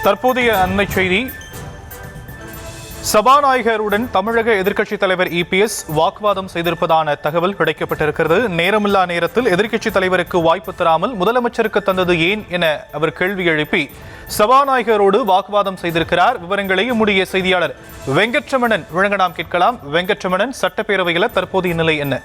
தற்போதைய அண்மை செய்தி. சபாநாயகருடன் தமிழக எதிர்க்கட்சித் தலைவர் இபிஎஸ் வாக்குவாதம் செய்திருப்பதான தகவல் கிடைக்கப்பட்டிருக்கிறது. நேரமில்லா நேரத்தில் எதிர்க்கட்சித் தலைவருக்கு வாய்ப்பு தராமல் முதலமைச்சருக்கு தந்தது ஏன் என அவர் கேள்வி எழுப்பி சபாநாயகரோடு வாக்குவாதம் செய்திருக்கிறார். விவரங்களை நம்முடைய செய்தியாளர் வெங்கட்ரமணன் வழங்க நாம் கேட்கலாம். வெங்கட்ரமணன், சட்டப்பேரவையில் தற்போதைய நிலை என்ன?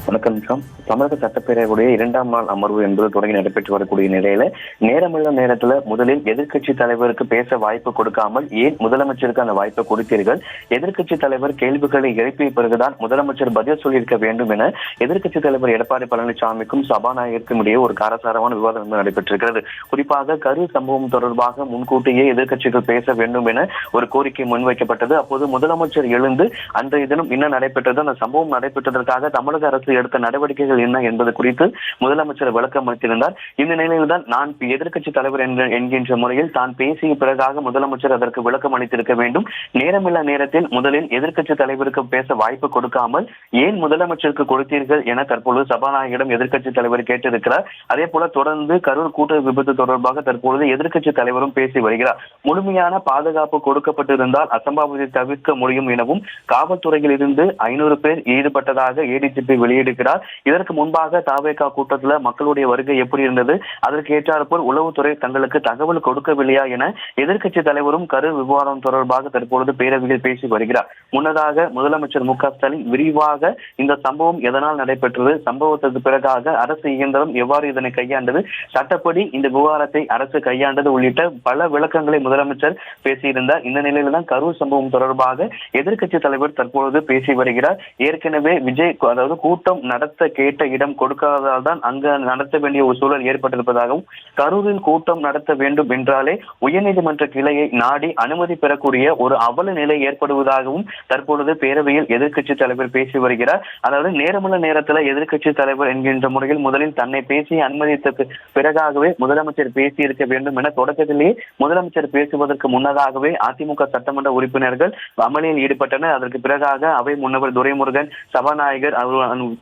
வணக்கம். தமிழக சட்டப்பேரவையுடைய 2ஆம் நாள் அமர்வு என்பது தொடங்கி நடைபெற்று வரக்கூடிய நிலையில நேரமுள்ள நேரத்துல முதலில் எதிர்க்கட்சி தலைவருக்கு பேச வாய்ப்பு கொடுக்காமல் ஏன் முதலமைச்சருக்கு அந்த வாய்ப்பை கொடுத்தீர்கள்? எதிர்க்கட்சி தலைவர் கேள்விகளை எழுப்பிய பிறகுதான் முதலமைச்சர் பதில் சொல்லியிருக்க வேண்டும் என எதிர்க்கட்சி தலைவர் எடப்பாடி பழனிசாமிக்கும் சபாநாயகருக்கும் இடையே ஒரு காரசாரமான விவாதம் நடைபெற்றிருக்கிறது. குறிப்பாக கரூர் சம்பவம் தொடர்பாக முன்கூட்டியே எதிர்க்கட்சிகள் பேச வேண்டும் என ஒரு கோரிக்கை முன்வைக்கப்பட்டது. அப்போது முதலமைச்சர் எழுந்து அன்றைய தினம் என்ன நடைபெற்றது, அந்த சம்பவம் நடைபெற்றதற்காக தமிழக அரசு எடுத்த நடவடிக்கைகள் என்ன என்பது குறித்து முதலமைச்சர் விளக்கம் அளித்திருந்தார். இந்த நிலையில்தான் நான் எதிர்க்கட்சி தலைவர் என்கின்ற முறையில் தான் பேசிய பிறகாக முதலமைச்சர் அதற்கு விளக்கம் அளித்திருக்க வேண்டும். நேரமில்லா நேரத்தில் முதலில் எதிர்க்கட்சி தலைவருக்கு பேச வாய்ப்பு கொடுக்காமல் ஏன் முதலமைச்சருக்கு கொடுத்தீர்கள் என தற்பொழுது சபாநாயகரிடம் எதிர்க்கட்சி தலைவர் கேட்டிருக்கிறார். அதே போல தொடர்ந்து கரூர் கூட்ட விபத்து தொடர்பாக தற்பொழுது எதிர்க்கட்சி தலைவரும் பேசி வருகிறார். முழுமையான பாதுகாப்பு கொடுக்கப்பட்டிருந்தால் அசம்பாவிதத்தை தவிர்க்க முடியும் எனவும் காவல்துறையில் இருந்து 500 பேர் ஈடுபட்டதாக ஏடிஜிபி வெளியிடுகிறார். இதற்கு முன்பாக தாவேகா கூட்டத்தில் மக்களுடைய வருகை எப்படி இருந்தது, அதற்கு ஏற்றாற்போல் உளவுத்துறை தங்களுக்கு தகவல் கொடுக்கவில்லையா என எதிர்க்கட்சி தலைவரும் கரூர் விவகாரம் தொடர்பாக தற்பொழுது பேரவையில் பேசி வருகிறார். முன்னதாக முதலமைச்சர் மு.க. ஸ்டாலின் விரிவாக இந்த சம்பவம் எதனால் நடைபெற்றது, சம்பவத்திற்கு பிறகாக அரசு இயந்திரம் எவ்வாறு இதனை கையாண்டது, சட்டப்படி இந்த விவகாரத்தை அரசு கையாண்டது உள்ளிட்ட பல விளக்கங்களை முதலமைச்சர் பேசியிருந்தார். இந்த நிலையில்தான் கரூர் சம்பவம் தொடர்பாக எதிர்க்கட்சி தலைவர் தற்பொழுது பேசி வருகிறார். ஏற்கனவே விஜய் கூட்டம் நடத்த கேட்ட இடம் கொடுக்காததால் தான் அங்கு நடத்த வேண்டிய ஒரு சூழல் ஏற்பட்டிருப்பதாகவும் கரூரில் கூட்டம் நடத்த வேண்டும் என்றாலே உயர்நீதிமன்ற கிளையை நாடி அனுமதி பெறக்கூடிய ஒரு அவல நிலை ஏற்படுவதாகவும் தற்பொழுது பேரவையில் எதிர்க்கட்சி தலைவர் பேசி வருகிறார். அதாவது நேரமுள்ள நேரத்தில் எதிர்க்கட்சி தலைவர் என்கின்ற முறையில் முதலில் தன்னை பேசி அனுமதித்த பிறகாகவே முதலமைச்சர் பேசி இருக்க வேண்டும் என தொடக்கத்திலேயே முதலமைச்சர் பேசுவதற்கு முன்னதாகவே அதிமுக சட்டமன்ற உறுப்பினர்கள் அமளியில் ஈடுபட்டனர். அதற்கு பிறகாக அவை முன்னவர் துரைமுருகன் சபாநாயகர்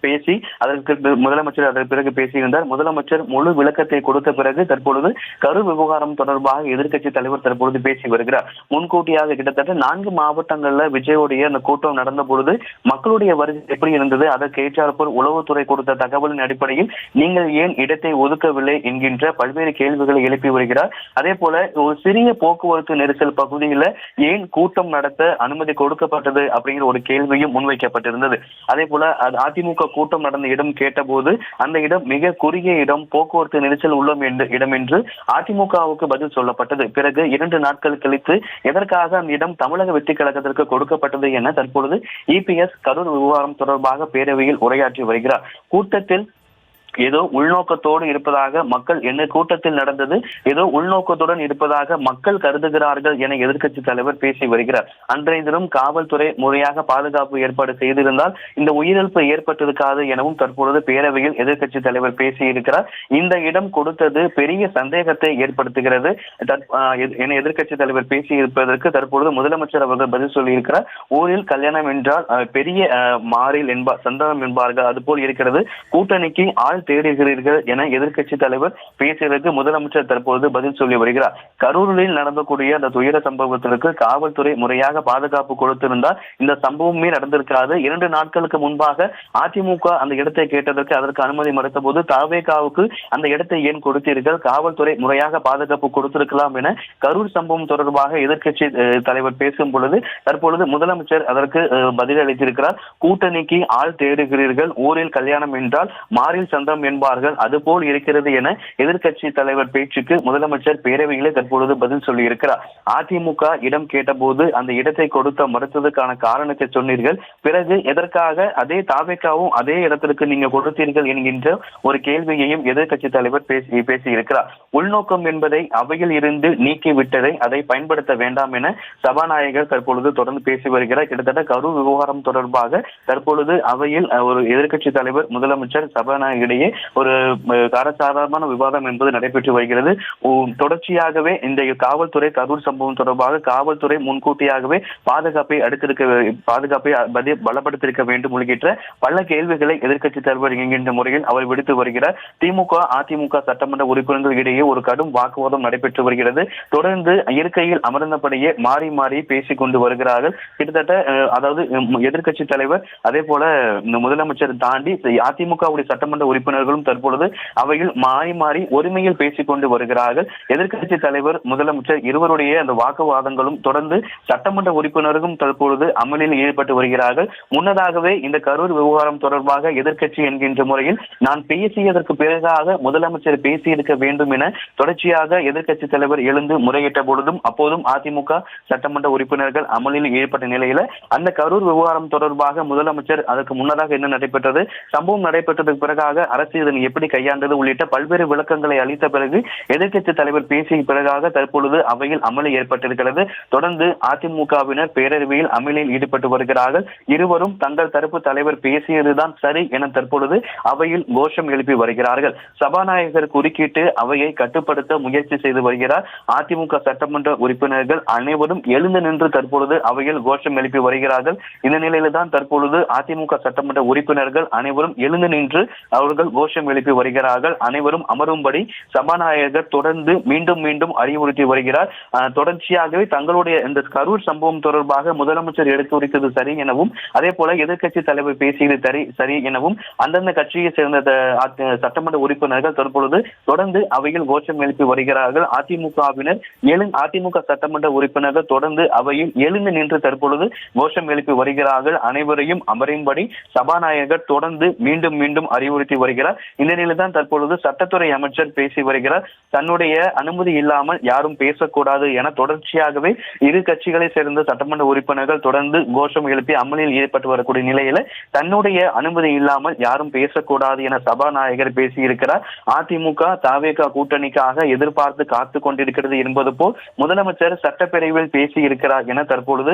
பேசி அதற்கு முதலமைச்சர் அதற்கு பிறகு பேசியிருந்தார். முதலமைச்சர் முழு விளக்கத்தை கொடுத்த பிறகு தற்பொழுது கரூர் விவகாரம் தொடர்பாக எதிர்க்கட்சி தலைவர் தற்பொழுது பேசி வருகிறார். முன்கூட்டியாக கிட்டத்தட்ட 4 மாவட்டங்கள்ல விஜயோடைய அந்த கூட்டம் நடந்த பொழுது மக்களுடைய வருகை எப்படி இருந்தது, அதற்கு ஏற்றாற்போல் உளவுத்துறை கொடுத்த தகவலின் அடிப்படையில் நீங்கள் ஏன் இடத்தை ஒதுக்கவில்லை என்கின்ற பல்வேறு கேள்விகளை எழுப்பி வருகிறார். அதே போல ஒரு சிறிய போக்குவரத்து நெரிசல் பகுதியில் ஏன் கூட்டம் நடத்த அனுமதி கொடுக்கப்பட்டது அப்படிங்கிற ஒரு கேள்வியும் முன்வைக்கப்பட்டிருந்தது. அதே போல அதிமுக கூட்டம் நடந்த இடம் கேட்டபோது அந்த இடம் மிக குறுகிய இடம், போக்குவரத்து நெரிசல் உள்ள இடம் என்று அதிமுகவுக்கு பதில் சொல்லப்பட்டது. பிறகு 2 நாட்கள் கழித்து எதற்காக அந்த இடம் தமிழக வெற்றி கழகத்திற்கு கொடுக்கப்பட்டது என தற்பொழுது இபிஎஸ் கரூர் விவகாரம் தொடர்பாக பேரவையில் உரையாற்றி வருகிறார். கூட்டத்தில் ஏதோ உள்நோக்கத்தோடு இருப்பதாக மக்கள் என்ன கூட்டத்தில் நடந்தது ஏதோ உள்நோக்கத்துடன் இருப்பதாக மக்கள் கருதுகிறார்கள் என எதிர்க்கட்சி தலைவர் பேசி வருகிறார். அன்றைய தினம் காவல்துறை முறையாக பாதுகாப்பு ஏற்பாடு செய்திருந்தால் இந்த உயிரிழப்பு ஏற்பட்டிருக்காது எனவும் தற்பொழுது பேரவையில் எதிர்க்கட்சி தலைவர் பேசியிருக்கிறார். இந்த இடம் கொடுத்தது பெரிய சந்தேகத்தை ஏற்படுத்துகிறது என எதிர்க்கட்சி தலைவர் பேசியிருப்பதற்கு தற்பொழுது முதலமைச்சர் அவர்கள் பதில் சொல்லியிருக்கிறார். ஊரில் கல்யாணம் என்றால் பெரிய மாறில் சந்தனம் என்பார்கள், அதுபோல் இருக்கிறது. கூட்டணிக்கு ஆள் தேடுகிறீர்கள் என எதிர்க்கட்சி தலைவர் பேசியதற்கு முதலமைச்சர் தற்போது பதில் சொல்லி வருகிறார். கரூரில் நடந்தக்கூடிய அந்த துயர சம்பவத்திற்கு காவல்துறை முறையாக பாதுகாப்பு கொடுத்திருந்தால் இந்த சம்பவமே நடந்திருக்காது. 2 நாட்களுக்கு முன்பாக அதிமுக அந்த இடத்தை கேட்டதற்கு அதற்கு அனுமதி மறுத்த போது தாவேகாவுக்கு அந்த இடத்தை ஏன் கொடுத்தீர்கள், காவல்துறை முறையாக பாதுகாப்பு கொடுத்திருக்கலாம் என கரூர் சம்பவம் தொடர்பாக எதிர்க்கட்சி தலைவர் பேசும் பொழுது தற்பொழுது முதலமைச்சர் அதற்கு பதில் அளித்திருக்கிறார். கூட்டணிக்கு ஆள் தேடுகிறீர்கள், ஊரில் கல்யாணம் என்றால் மாறில் சந்தம் என்பார்கள், அதுபோல் இருக்கிறது என எதிர்க்கட்சி தலைவர் பேச்சுக்கு முதலமைச்சர் பேரவையிலே தற்பொழுது பதில் சொல்லி இருக்கிறார். அதிமுக இடம் கேட்டபோது அந்த இடத்தை கொடுத்த மறுத்ததற்கான காரணத்தை சொன்னீர்கள், பிறகு எதற்காக அதே தாவேகாவும் அதே இடத்திற்கு நீங்க கொடுத்தீர்கள் என்கின்ற ஒரு கேள்வியையும் எதிர்க்கட்சி தலைவர் பேசி இருக்கிறார். உள்நோக்கம் என்பதை அவையில் இருந்து நீக்கிவிட்டதை அதை பயன்படுத்த வேண்டாம் என சபாநாயகர் தற்பொழுது தொடர்ந்து பேசி வருகிறார். கிட்டத்தட்ட கரூர் விவகாரம் தொடர்பாக தற்பொழுது அவையில் ஒரு எதிர்க்கட்சி தலைவர் முதலமைச்சர் சபாநாயகரிடையே இடையே ஒரு காரசாரமான விவாதம் என்பது நடைபெற்று வருகிறது. தொடர்ச்சியாகவே இந்த காவல்துறை கரூர் சம்பவம் தொடர்பாக காவல்துறை முன்கூட்டியாகவே பாதுகாப்பை பலப்படுத்தியிருக்க வேண்டும் உள்ளிட்ட பல கேள்விகளை எதிர்க்கட்சி தலைவர் என்கின்ற முறையில் அவர் விடுத்து வருகிறார். திமுக அதிமுக சட்டமன்ற உறுப்பினர்கள் இடையே ஒரு கடும் வாக்குவாதம் நடைபெற்று வருகிறது. தொடர்ந்து இருக்கையில் அமர்ந்தபடியே மாறி மாறி பேசிக் கொண்டு வருகிறார்கள். கிட்டத்தட்ட அதாவது எதிர்க்கட்சி தலைவர் அதே போல முதலமைச்சர் தாண்டி அதிமுகவுடைய சட்டமன்ற உறுப்பினர்களும் தற்பொழுது அவையில் மாறி மாறி ஒருமையில் பேசிக் கொண்டு வருகிறார்கள். எதிர்க்கட்சி தலைவர் முதலமைச்சர் இருவருடைய அந்த வாக்குவாதங்களும் தொடர்ந்து சட்டமன்ற உறுப்பினர்களும் தற்பொழுது அமளியில் ஈடுபட்டு வருகிறார்கள். முன்னதாகவே இந்த கரூர் விவகாரம் தொடர்பாக எதிர்க்கட்சி என்கின்ற முறையில் நான் பேசியதற்கு பிறகாக முதலமைச்சர் பேசியிருக்க வேண்டும் என தொடர்ச்சியாக எதிர்க்கட்சி தலைவர் எழுந்து முறையிட்ட பொழுதும் அப்போதும் அதிமுக சட்டமன்ற உறுப்பினர்கள் அமளியில் ஈடுபட்ட நிலையில அந்த கரூர் விவகாரம் தொடர்பாக முதலமைச்சர் அதற்கு முன்னதாக என்ன நடைபெற்றது, சம்பவம் நடைபெற்றதற்கு பிறகாக அரசு இதனை எப்படி கையாண்டது உள்ளிட்ட பல்வேறு விளக்கங்களை அளித்த பிறகு எதிர்க்கட்சி தலைவர் பேசிய பிறகாக தற்பொழுது அவையில் அமளி ஏற்பட்டிருக்கிறது. தொடர்ந்து அதிமுகவினர் பேரவையில் அமளியில் ஈடுபட்டு வருகிறார்கள். இருவரும் தங்கள் தரப்பு தலைவர் பேசியதுதான் சரி என தற்பொழுது அவையில் கோஷம் எழுப்பி வருகிறார்கள். சபாநாயகர் குறுக்கிட்டு அவையை கட்டுப்படுத்த முயற்சி செய்து வருகிறார். அதிமுக சட்டமன்ற உறுப்பினர்கள் அனைவரும் எழுந்து நின்று தற்பொழுது அவையில் கோஷம் எழுப்பி வருகிறார்கள். இந்த நிலையில தான் தற்பொழுது அதிமுக சட்டமன்ற உறுப்பினர்கள் அனைவரும் எழுந்து நின்று அவர்கள் கோஷம் எழுப்பி வருகிறார்கள். அனைவரும் அமரும்படி சபாநாயகர் தொடர்ந்து மீண்டும் மீண்டும் அறிவுறுத்தி வருகிறார். தொடர்ச்சியாகவே தங்களுடைய இந்த கரூர் சம்பவம் தொடர்பாக முதலமைச்சர் எடுத்துரைத்தது சரி எனவும் அதே போல எதிர்க்கட்சி தலைவர் பேசியது சரி எனவும் அந்தந்த கட்சியை சேர்ந்த சட்டமன்ற உறுப்பினர்கள் தற்பொழுது தொடர்ந்து அவையில் கோஷம் எழுப்பி வருகிறார்கள். அதிமுக சட்டமன்ற உறுப்பினர்கள் தொடர்ந்து அவையில் எழுந்து நின்று தற்பொழுது கோஷம் எழுப்பி வருகிறார்கள். அனைவரையும் அமரும்படி சபாநாயகர் தொடர்ந்து மீண்டும் மீண்டும் அறிவுறுத்தி வருகிறார். இந்த நிலையில் தான் தற்பொழுது சட்டத்துறை அமைச்சர் பேசி வருகிறார். தன்னுடைய அனுமதி இல்லாமல் யாரும் பேசக்கூடாது என தொடர்ச்சியாகவே இரு கட்சிகளை சேர்ந்த சட்டமன்ற உறுப்பினர்கள் தொடர்ந்து கோஷம் எழுப்பி அமளியில் ஈடுபட்டு வரக்கூடிய நிலையில தன்னுடைய அனுமதி இல்லாமல் யாரும் பேசக்கூடாது என சபாநாயகர் பேசியிருக்கிறார். அதிமுக தவேக கூட்டணிக்காக எதிர்பார்த்து காத்து கொண்டிருக்கிறது என்பது போல் முதலமைச்சர் சட்டப்பேரவையில் பேசி இருக்கிறார் என தற்பொழுது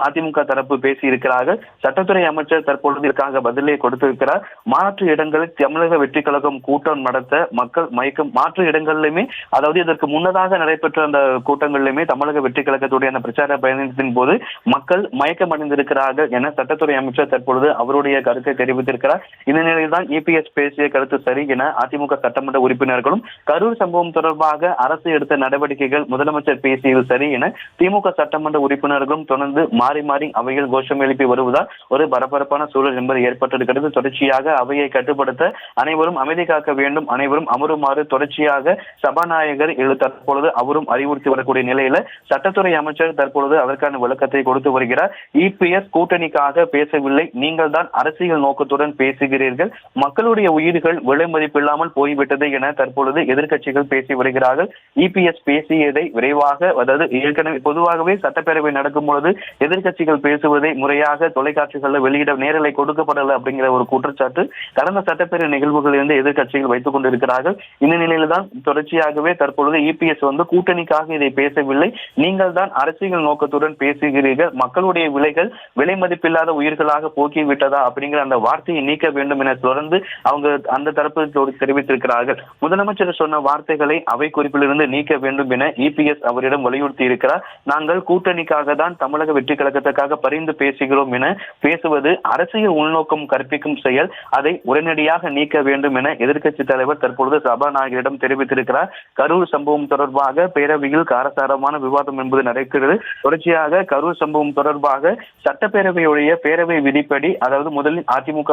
அதிமுக தரப்பு பேசி இருக்கிறார்கள். சட்டத்துறை அமைச்சர் தற்பொழுது இதற்காக பதிலை கொடுத்திருக்கிறார். மாற்று இடங்களில் தமிழக வெற்றி கழகம் கூட்டம் நடத்த மக்கள் மயக்கம் மாற்று இடங்களிலுமே அதாவது இதற்கு முன்னதாக நடைபெற்ற அந்த கூட்டங்களிலுமே தமிழக வெற்றி கழகத்துடைய அந்த பிரச்சார பயணத்தின் போது மக்கள் மயக்கம் அடைந்திருக்கிறார்கள் என சட்டத்துறை அமைச்சர் தற்பொழுது அவருடைய கருத்தை தெரிவித்திருக்கிறார். இந்த நிலையில் தான் இபிஎஸ் பேசிய கருத்து சரி என அதிமுக சட்டமன்ற உறுப்பினர்களும் கரூர் சம்பவம் தொடர்பாக அரசு எடுத்த நடவடிக்கைகள் முதலமைச்சர் பேசியது சரி என திமுக சட்டமன்ற உறுப்பினர்களும் தொடர்ந்து மாறி மாறி அவையில் கோஷம் எழுப்பி வருவதால் ஒரு பரபரப்பான சூழல் என்பது ஏற்பட்டிருக்கிறது. தொடர்ச்சியாக அவையை கட்டுப்படுத்த அனைவரும் அமைதி காக்க வேண்டும், அனைவரும் அமருமாறு தொடர்ச்சியாக சபாநாயகர் தற்பொழுது அவரும் அறிவுறுத்தி வரக்கூடிய நிலையில சட்டத்துறை அமைச்சர் தற்பொழுது அதற்கான விளக்கத்தை கொடுத்து வருகிறார். இபிஎஸ் கூட்டணிக்காக பேசவில்லை, நீங்கள் தான் அரசியல் நோக்கத்துடன் பேசுகிறீர்கள், மக்களுடைய உயிர்கள் விலை மதிப்பில்லாமல் போய்விட்டது என தற்பொழுது எதிர்க்கட்சிகள் பேசி வருகிறார்கள். இபிஎஸ் பேசியதை விரைவாக அதாவது ஏற்கனவே பொதுவாகவே சட்டப்பேரவை நடக்கும் பொழுது எதிர்க்கட்சிகள் பேசுவதை முறையாக தொலைக்காட்சிகளில் வெளியிட நேரலை கொடுக்கப்படல அப்படிங்கிற ஒரு குற்றச்சாட்டு கடந்த சட்டப்பேரவை நிகழ்வுகளில் இருந்து எதிர்க்கட்சிகள் வைத்துக் கொண்டிருக்கிறார்கள். இந்த நிலையில தான் தொடர்ச்சியாகவே தற்பொழுது இபிஎஸ் கூட்டணிக்காக இதை பேசவில்லை, நீங்கள் தான் அரசியல் நோக்கத்துடன் பேசுகிறீர்கள், மக்களுடைய விலை மதிப்பில்லாத உயிர்களாக போக்கிவிட்டதா அப்படிங்கிற அந்த வார்த்தையை நீக்க வேண்டும் என தொடர்ந்து அவங்க அந்த தரப்பு தெரிவித்திருக்கிறார்கள். முதலமைச்சர் சொன்ன வார்த்தைகளை அவை குறிப்பிலிருந்து நீக்க வேண்டும் என இபிஎஸ் அவரிடம் வலியுறுத்தி இருக்கிறார். நாங்கள் கூட்டணிக்காக தான் தமிழக வெற்றி கழகத்துக்காக பரிந்து பேசுகிறோம் என பேசுவது அரசியல் உள்நோக்கம் கற்பிக்கும் செயல், அதை உடனடியாக நீக்க வேண்டும் என எதிர்க்கட்சி தலைவர் தற்பொழுது சபாநாயகரிடம் தெரிவித்திருக்கிறார். கரூர் சம்பவம் தொடர்பாக பேரவையில் காரசாரமான விவாதம் என்பது நடக்கிறது. தொடர்ச்சியாக கரூர் சம்பவம் தொடர்பாக சட்டப்பேரவையுடைய பேரவை விதிப்படி அதாவது முதலில் அதிமுக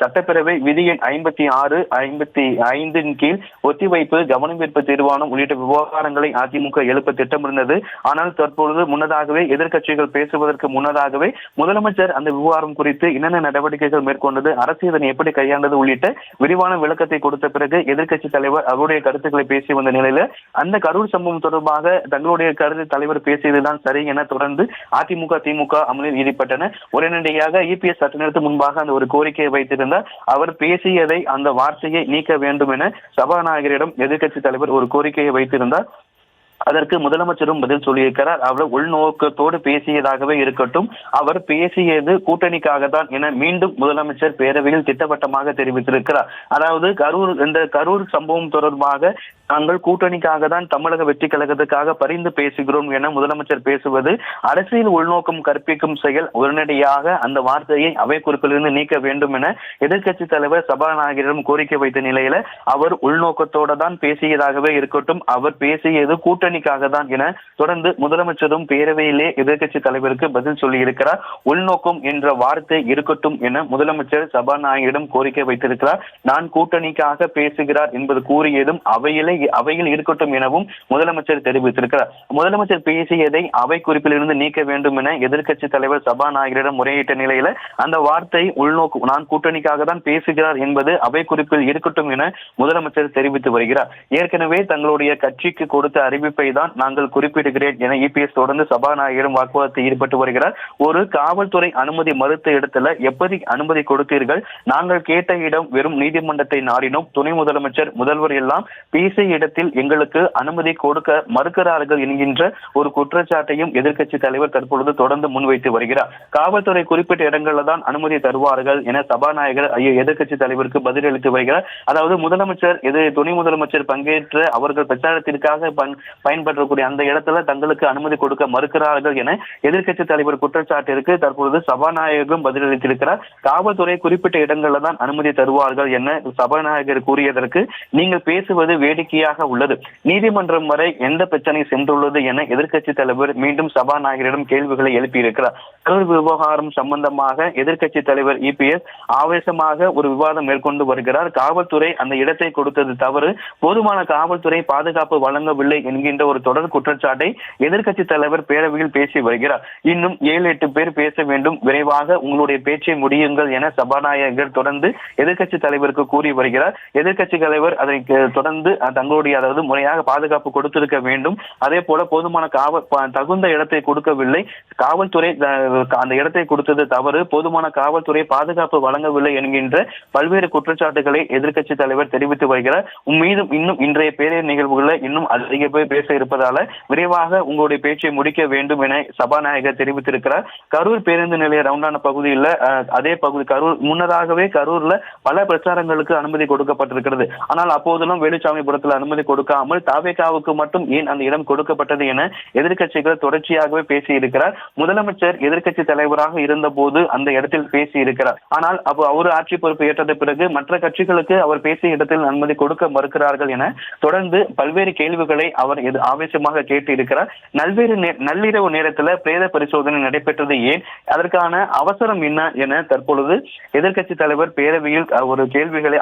சட்டப்பேரவை விதி எண் 56, 55 கீழ் ஒத்திவைப்பு, கவனஈர்ப்பு தீர்மானம் உள்ளிட்ட விவகாரங்களை அதிமுக எழுப்ப திட்டமிருந்தது. ஆனால் தற்பொழுது முன்னதாகவே எதிர்க்கட்சிகள் பேசுவதற்கு முன்னதாகவே முதலமைச்சர் அந்த விவகாரம் குறித்து என்னென்ன நடவடிக்கைகள் மேற்கொண்டது, அரசு இதனை எப்படி கையாண்டது உள்ளிட்ட விரிவான விளக்கத்தை கொடுத்த பிறகு எதிர்க்கட்சி தலைவர் அவருடைய கருத்துக்களை பேசி வந்த நிலையில அந்த கரூர் சம்பவம் தொடர்பாக தங்களுடைய கருத்து தலைவர் பேசியதுதான் சரி என தொடர்ந்து அதிமுக திமுக அமலில் ஈடுபட்டன. உடனடியாக இபிஎஸ் சற்று நேரத்துக்கு முன்பாக அந்த ஒரு கோரிக்கையை வைத்திருந்தார். அவர் பேசியதை அந்த வார்த்தையை நீக்க வேண்டும் என சபாநாயகரிடம் எதிர்க்கட்சி தலைவர் ஒரு கோரிக்கையை வைத்திருந்தார். அதற்கு முதலமைச்சரும் பதில் சொல்லியிருக்கிறார். அவர் உள்நோக்கத்தோடு பேசியதாகவே இருக்கட்டும், அவர் பேசியது கூட்டணிக்காக தான் என மீண்டும் முதலமைச்சர் பேரவையில் திட்டவட்டமாக தெரிவித்திருக்கிறார். அதாவது கரூர் சம்பவம் தொடர்பாக நாங்கள் கூட்டணிக்காக தான் தமிழக வெற்றி கழகத்துக்காக பரிந்து பேசுகிறோம் என முதலமைச்சர் பேசுவது அரசியல் உள்நோக்கம் கற்பிக்கும் செயல். உடனடியாக அந்த வார்த்தையை அவை குறிப்பிலிருந்து நீக்க வேண்டும் என எதிர்க்கட்சி தலைவர் சபாநாயகரிடம் கோரிக்கை வைத்த நிலையில அவர் உள்நோக்கத்தோடு தான் பேசியதாகவே இருக்கட்டும், அவர் பேசியது கூட்டணிக்காக தான் என தொடர்ந்து முதலமைச்சரும் பேரவையிலே எதிர்க்கட்சி தலைவருக்கு பதில் சொல்லி இருக்கிறார். உள்நோக்கம் என்ற வார்த்தை இருக்கட்டும் என முதலமைச்சர் சபாநாயகரிடம் கோரிக்கை வைத்திருக்கிறார். நான் கூட்டணிக்காக பேசுகிறார் என்பது கூறியதும் அவையில் இருக்கட்டும் எனவும் முதலமைச்சர் தெரிவித்திருக்கிறார். முதலமைச்சர் பேசியதை அவை குறிப்பிலிருந்து நீக்க வேண்டும் என எதிர்க்கட்சி தலைவர் சபாநாயகரிடம் முறையிட்ட நிலையில அந்த வார்த்தை உள்நோக்கு நான் கூட்டணிக்காக தான் பேசுகிறார் என்பது அவை குறிப்பில் இருக்கட்டும் என முதலமைச்சர் தெரிவித்து வருகிறார். ஏற்கனவே தங்களுடைய கட்சிக்கு கொடுத்த அறிவிப்பை தான் நாங்கள் குறிப்பிடுகிறேன் என இபிஎஸ் தொடர்ந்து சபாநாயகரிடம் வாக்குவாதத்தில் ஈடுபட்டு வருகிறார். ஒரு காவல்துறை அனுமதி மறுத்த இடத்துல எப்படி அனுமதி கொடுத்தீர்கள்? நாங்கள் கேட்ட இடம் வெறும் நீதிமன்றத்தை நாடினோம். துணை முதலமைச்சர் முதல்வர் எல்லாம் பேசிய இடத்தில் எங்களுக்கு அனுமதி கொடுக்க மறுக்கிறார்கள் என்கின்ற ஒரு குற்றச்சாட்டையும் எதிர்க்கட்சி தலைவர் தற்பொழுது தொடர்ந்து முன்வைத்து வருகிறார். காவல்துறை குறிப்பிட்ட இடங்கள்ல தான் அனுமதி தருவார்கள் என சபாநாயகர் எதிர்க்கட்சி தலைவருக்கு பதிலளித்து வருகிறார். அதாவது முதலமைச்சர் துணை முதலமைச்சர் பங்கேற்ற அவர்கள் பிரச்சாரத்திற்காக பயன்படுத்தக்கூடிய அந்த இடத்துல தங்களுக்கு அனுமதி கொடுக்க மறுக்கிறார்கள் என எதிர்க்கட்சி தலைவர் குற்றச்சாட்டிற்கு தற்பொழுது சபாநாயகரும் பதிலளித்திருக்கிறார். காவல்துறை குறிப்பிட்ட இடங்கள்ல தான் அனுமதி தருவார்கள் என சபாநாயகர் கூறியதற்கு நீங்கள் பேசுவது வேடிக்கையாக உள்ளது. நீதிமன்றம் வரை எந்த பிரச்சனை சென்றுள்ளது என எதிர்க்கட்சி தலைவர் மீண்டும் சபாநாயகரிடம் கேள்விகளை எழுப்பியிருக்கிறார். கரூர் விவகாரம் சம்பந்தமாக எதிர்க்கட்சி தலைவர் இபிஎஸ் ஆவேசமாக ஒரு விவாதம் மேற்கொண்டு வருகிறார். காவல்துறை அந்த இடத்தை கொடுத்தது தவறு, போதுமான காவல்துறை பாதுகாப்பு வழங்கவில்லை என்கின்ற ஒரு தொடர் குற்றச்சாட்டை எதிர்க்கட்சி தலைவர் பேரவையில் பேசி வருகிறார். இன்னும் 7-8 பேர் பேச வேண்டும், விரைவாக உங்களுடைய பேச்சை முடியுங்கள் என சபாநாயகர் தொடர்ந்து எதிர்க்கட்சி தலைவருக்கு கூறி வருகிறார். எதிர்க்கட்சி தலைவர் அதை தொடர்ந்து தங்களுடைய முறையாக பாதுகாப்பு கொடுத்திருக்க வேண்டும், அதே போல போதுமான தகுந்த இடத்தை கொடுக்கவில்லை, காவல்துறை அந்த இடத்தை கொடுத்தது தவறு, போதுமான காவல்துறை பாதுகாப்பு வழங்கவில்லை என்கின்ற பல்வேறு குற்றச்சாட்டுகளை எதிர்க்கட்சி தலைவர் தெரிவித்து வருகிறார். மீதும் இன்னும் இன்றைய பேரவை நிகழ்வுகளில் இன்னும் அதிக பேர் பேச இருப்பதால விரைவாக உங்களுடைய பேச்சை முடிக்க வேண்டும் என சபாநாயகர் தெரிவித்திருக்கிறார். கரூர் பேருந்து நிலைய ரவுண்டான பகுதியில் அதே பகுதி முன்னதாகவே கரூர்ல பல பிரச்சாரங்களுக்கு அனுமதி கொடுக்கப்பட்டிருக்கிறது. ஆனால் அப்போதெல்லாம் வேலுச்சாமிபுரத்தில் அனுமதி கொடுக்காமல் தாவேகாவுக்கு மட்டும் ஏன் அந்த இடம் கொடுக்கப்பட்டது என எதிர்க்கட்சிகள் தொடர்ச்சியாகவே பேசி இருக்கிறார். முதலமைச்சர் எதிர்க்கட்சி தலைவராக இருந்த போது அந்த இடத்தில் பேசி இருக்கிறார். ஆனால் அவர் ஆட்சி பொறுப்பு ஏற்றது பிறகு மற்ற கட்சிகளுக்கு அவர் பேசிய இடத்தில் அனுமதி கொடுக்க மறுக்கிறார்கள் என தொடர்ந்து பல்வேறு கேள்விகளை அவர் ஆவேசமாக கேட்டு இருக்கிறார். நள்ளிரவு நேரத்தில் பிரேத பரிசோதனை நடைபெற்றது ஏன், அதற்கான அவசரம் என்ன என தற்பொழுது எதிர்க்கட்சி தலைவர் பேரவையில் ஒரு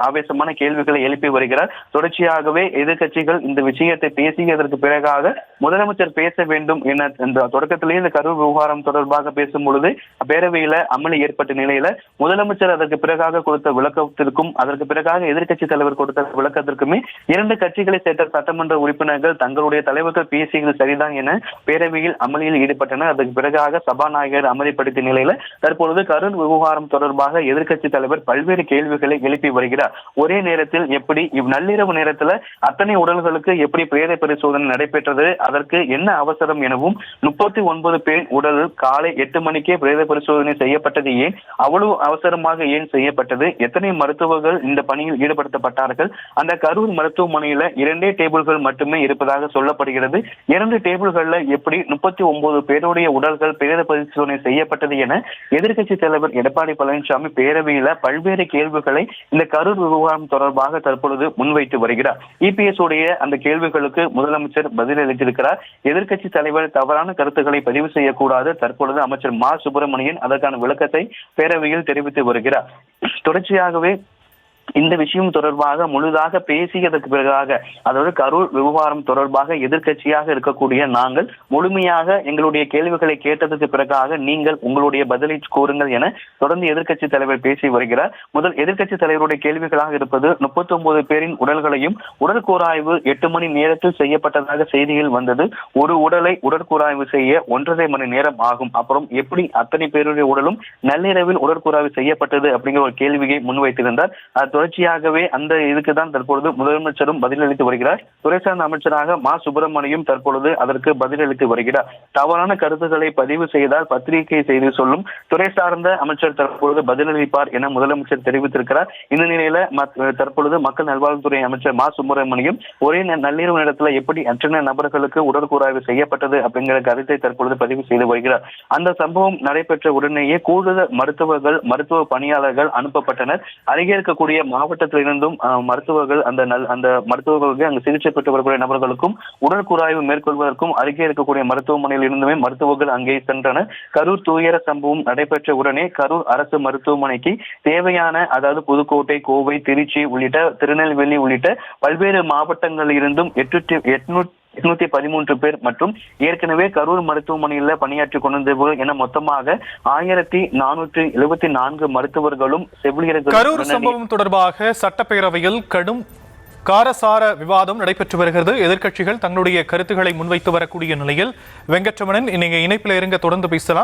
ஆவேசமான கேள்விகளை எழுப்பி வருகிறார். தொடர்ச்சியாகவே எதிர்க்கட்சிகள் இந்த விஷயத்தை பேசியதற்கு பிறகாக முதலமைச்சர் பேச வேண்டும் என தொடக்கத்திலேயே இந்த கரூர் விவகாரம் தொடர்பாக பேசும் பொழுது பேரவையில அமளி ஏற்பட்ட நிலையில முதலமைச்சர் அதற்கு பிறகாக கொடுத்த விளக்கத்திற்கும் அதற்கு பிறகாக எதிர்க்கட்சி தலைவர் கொடுத்த விளக்கத்திற்குமே 2 கட்சிகளை சேர்ந்த சட்டமன்ற உறுப்பினர்கள் தங்களுடைய தலைவர்கள் பேசியது சரிதான் என பேரவையில் அமளியில் ஈடுபட்டனர். அதற்கு பிறகாக சபாநாயகர் அமளிப்படுத்திய நிலையில தற்பொழுது கரூர் விவகாரம் தொடர்பாக எதிர்க்கட்சி தலைவர் பல்வேறு கேள்விகளை எழுப்பி வருகிறார். ஒரே நேரத்தில் எப்படி நள்ளிரவு நேரத்தில் அத்தனை உடல்களுக்கு எப்படி பிரேத பரிசோதனை நடைபெற்றது, அதற்கு என்ன அவசரம் எனவும் 39 பேர் உடல் காலை 8 மணிக்கே பிரேத பரிசோதனை செய்யப்பட்டது ஏன், அவ்வளவு அவசரமாக ஏன் செய்யப்பட்டது, எத்தனை மருத்துவர்கள் இந்த பணியில் ஈடுபடுத்தப்பட்டார்கள், அந்த கரூர் மருத்துவமனையில 2 டேபிள்கள் மட்டுமே இருப்பதாக சொல்லப்படுகிறது. 2 டேபிள்கள்ல எப்படி 39 பேருடைய உடல்கள் பிரேத பரிசோதனை செய்யப்பட்டது என எதிர்க்கட்சி தலைவர் எடப்பாடி பழனிசாமி பேரவையில பல்வேறு கேள்விகளை இந்த கரூர் விவகாரம் தொடர்பாக தற்பொழுது முன்வைத்து வருகிறார். இபிஎஸ் உடைய அந்த கேள்விகளுக்கு முதலமைச்சர் பதிலளித்திருக்கிறார். எதிர்க்கட்சி தலைவர் தவறான கருத்துக்களை பதிவு செய்யக்கூடாது. தற்பொழுது அமைச்சர் மா சுப்பிரமணியன் அதற்கான விளக்கத்தை பேரவையில் தெரிவித்து வருகிறார். தொடர்ச்சியாகவே இந்த விஷயம் தொடர்பாக முழுதாக பேசியதற்கு பிறகாக, அதாவது கரூர் விவகாரம் தொடர்பாக எதிர்க்கட்சியாக இருக்கக்கூடிய நாங்கள் முழுமையாக எங்களுடைய கேள்விகளை கேட்டதற்கு பிறகாக நீங்கள் உங்களுடைய பதிலை கூறுங்கள் என தொடர்ந்து எதிர்க்கட்சி தலைவர் பேசி வருகிறார். முதல் எதிர்க்கட்சி தலைவருடைய கேள்விகளாக இருப்பது 39 பேரின் உடல்களையும் உடல் கூராய்வு 8 மணி நேரத்தில் செய்யப்பட்டதாக செய்தியில் வந்தது. ஒரு உடலை உடற்கூராய்வு செய்ய 1.5 மணி நேரம் ஆகும். அப்புறம் எப்படி அத்தனை பேருடைய உடலும் நள்ளிரவில் உடற்கூராய்வு செய்யப்பட்டது அப்படிங்கிற ஒரு கேள்வியை முன்வைத்திருந்தார். தொடர்ச்சியாகவே அந்த இதுக்கு தான் தற்பொழுது முதலமைச்சரும் பதிலளித்து வருகிறார். துறை சார்ந்த அமைச்சராக மா சுப்பிரமணியம் தற்பொழுது அதற்கு பதிலளித்து வருகிறார். தவறான கருத்துக்களை பதிவு செய்தால் பத்திரிகை செய்தி சொல்லும் துறை சார்ந்த அமைச்சர் தற்பொழுது பதிலளிப்பார் என முதலமைச்சர் தெரிவித்திருக்கிறார். இந்த நிலையில தற்பொழுது மக்கள் நல்வாழ்வுத்துறை அமைச்சர் மா சுப்பிரமணியம் ஒரே நள்ளிரவு நேரத்தில் எப்படி அத்தனை நபர்களுக்கு உடற்கூறாய்வு செய்யப்பட்டது அப்படிங்கிற கருத்தை தற்பொழுது பதிவு செய்து வருகிறார். அந்த சம்பவம் நடைபெற்ற உடனேயே கூடுதல் மருத்துவர்கள் மருத்துவ பணியாளர்கள் அனுப்பப்பட்டனர். அருகே இருக்கக்கூடிய மாவட்டத்திலிருந்தும் மருத்துவர்கள் அந்த மருத்துவர்களுக்கு அங்கு சிகிச்சை பெற்று வரக்கூடிய நபர்களுக்கும் உடற்கூறாய்வு மேற்கொள்வதற்கும் அருகே இருக்கக்கூடிய மருத்துவமனையில் இருந்துமே மருத்துவர்கள் அங்கே சென்றனர். கரூர் துயர சம்பவம் நடைபெற்ற உடனே கரூர் அரசு மருத்துவமனைக்கு தேவையான அதாவது புதுக்கோட்டை, கோவை, திருச்சி உள்ளிட்ட திருநெல்வேலி உள்ளிட்ட பல்வேறு மாவட்டங்களில் இருந்தும் 813 பேர் மற்றும் ஏற்கனவே கரூர் மருத்துவமனையில் பணியாற்றி கொண்டிருந்தவர்கள் என மொத்தமாக 1474 மருத்துவர்களும் செவிலியர்களும். கரூர் சம்பவம் தொடர்பாக சட்டப்பேரவையில் கடும் காரசார விவாதம் நடைபெற்று வருகிறது. எதிர்க்கட்சிகள் தங்களுடைய கருத்துக்களை முன்வைத்து வரக்கூடிய நிலையில் வெங்கட்ரமணன் நீங்க இணைப்பில் இருங்க, தொடர்ந்து பேசலாம்.